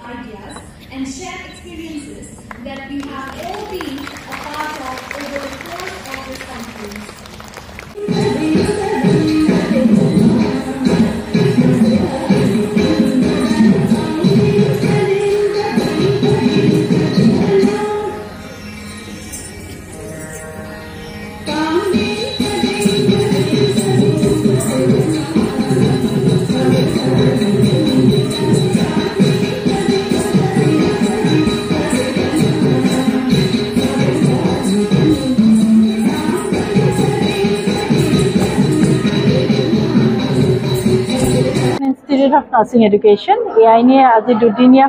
Ideas and share experiences that we have all been a part of over the course of this conference. Institute of Nursing Education AINE আজি দুদিনীয়া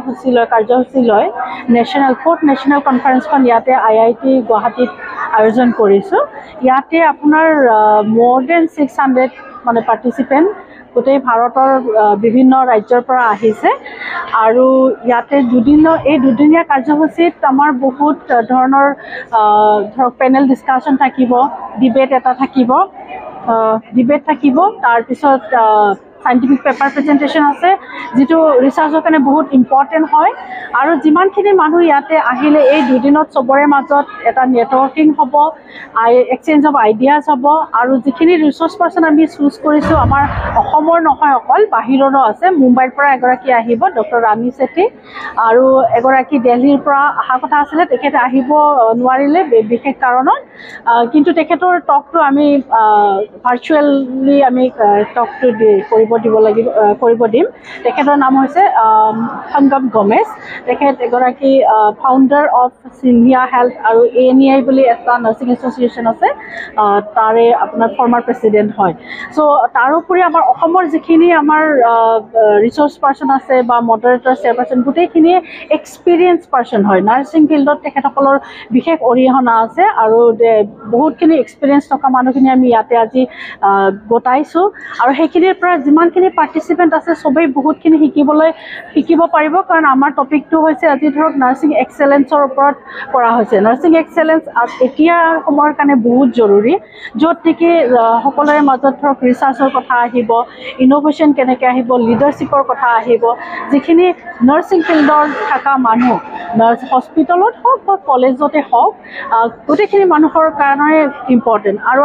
কাৰ্যসূচী লয় fourth national কনফাৰেন্সখন ইয়াতে IIT গুৱাহাটীত আয়োজন কৰিছো ইয়াতে আপোনাৰ more than 600 মানে পাৰ্টিসিপেন্ট গোটেই ভাৰতৰ বিভিন্ন ৰাজ্যৰ পৰা আহিছে আৰু ইয়াতে দুদিনীয়া কাৰ্যসূচীত আমাৰ বহুত ধৰণৰ ধৰক পেনেল ডিসকাশন থাকিব ডিবেট এটা থাকিব তাৰ পিছত scientific paper presentation আছে যেটো ৰিসাৰ্চৰ কাৰণে বহুত ইম্পৰ্টেন্ট হয় আৰু যিমানখিনি মানুহ ইয়াতে আহিলে এই দুদিনত সবৰে মাজত এটা নেটৱৰ্কিং হ'ব এক্সচেঞ্জ অফ আইডিয়াজ হ'ব আৰু যিখিনি ৰিসোৰ্স পাৰ্সন আমি চুজ কৰিছো আমাৰ অসমৰ নহয় অকল বাহিৰৰো আছে মুম্বাইৰ পৰা এগৰাকী আহিব ডক্টৰ ৰাণী সেঠী আৰু এগৰাকী দিল্লীৰ পৰা অহা কথা আছিল তেখেতে আহিব নোৱাৰিলে বিশেষ কাৰণত কিন্তু তেখেতৰ টকটো আমি ভাৰ্চুৱেলি আমি টকটো কৰিব দিম তেখেতৰ নাম হৈছে সংগম গমেশ তেখেত এগৰাকী ফাউণ্ডাৰ অফ সিনহিয়া হেল্থ আৰু ANEI বুলি এটা নাৰ্ছিং এছ'চিয়েশ্যন আছে তাৰে আপোনাৰ ফৰ্মাৰ প্ৰেচিডেণ্ট হয় সো তাৰোপৰি আমাৰ অসমৰ যিখিনি আমাৰ ৰিসোৰ্স পাৰ্সন আছে বা মডাৰেটৰ চেয়াৰপাৰ্সন গোটেইখিনি এক্সপিৰিয়েন্স পাৰ্সন হয় নাৰ্ছিং ফিল্ডত তেখেতসকলৰ বিশেষ অৰিহণা আছে আৰু বহুতখিনি এক্সপিৰিয়েন্স থকা মানুহখিনি আমি ইয়াতে আজি গোটাইছো আৰু সেইখিনিৰ পৰা যিমানখিনি পাৰ্টিসিপেন্ট আছে সবেই বহুতখিনি শিকিব পাৰিব কাৰণ আমাৰ টপিকটো হৈছে আজি ধৰক নাৰ্ছিং এক্সেলেন্সৰ ওপৰত কৰা হৈছে নাৰ্ছিং এক্সেলেন্স এতিয়া সময়ৰ কাৰণে বহুত জৰুৰী য'ত নেকি সকলোৰে মাজত ধৰক ৰিসাৰ্চৰ কথা আহিব ইনোভেশন কেনেকৈ আহিব লিডাৰশ্বিপৰ কথা আহিব যিখিনি নাৰ্ছিং ফিল্ডৰ থকা মানুহ নাৰ্ছ হস্পিটেলত হওক বা কলেজতে হওক গোটেইখিনি মানুহৰ কাৰণে ইম্পৰ্টেণ্ট আৰু